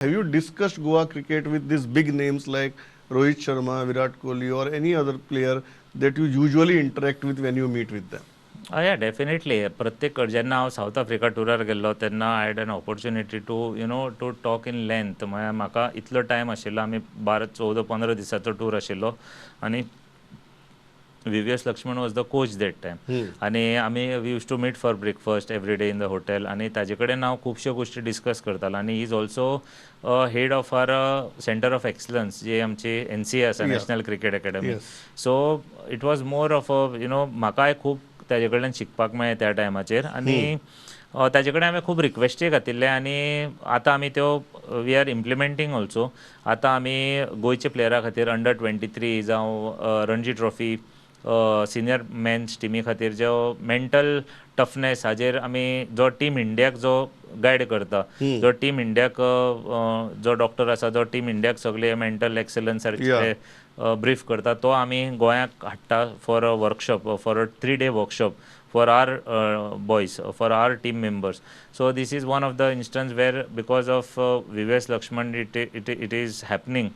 Have you discussed Goa cricket with these big names like Rohit Sharma, Virat Kohli, or any other player that you usually interact with when you meet with them? या definitely प्रत्येक जेन्ना हांव South Africa टुरार गेल्लो तेन्ना I had an opportunity to talk in length. म्हळ्यार म्हाका इतलो टायम आशिल्लो, आमी 14-15 दिसाचो टूर आशिल्लो आनी VVS Lakshman was the coach that time. आणि we used to meet for breakfast every day in the hotel. आणि ताजे कडेन हांव खुबश्यो गोश्टी डिस्कस करतालो. आणि he is also head of our centre of excellence जे आमची NCA आसा, national cricket academy. So it was more of म्हाकाय खूब ताजे कडल्यान शिकपाक मेळ्ळें त्या टायमाचेर. आणि ताजे कडेन हांवें खूब रिक्वेस्टी घातिल्ले आनी आतां आमी त्यो वी आर इम्प्लिमेंटींग ऑल्सो. आतां आमी गोंयचे प्लेयरा खातीर अंडर-23 जावं रणजी ट्रॉफी, सिनियर मेन्स टिमी खातीर जो मेंटल टफनेस हाजेर आमी जो टीम इंडियाक जो गायड करता, जो टीम इंडियाक जो डॉक्टर आसा, जो टीम इंडियाक सगळे मेंटल एक्सलन्साचेर ब्रीफ करता, तो आमी गोंयाक हाडटा for a workshop, for a 3-day workshop for our boys, for our team members. So this is one of the instance where because of VVS Lakshman it is happening.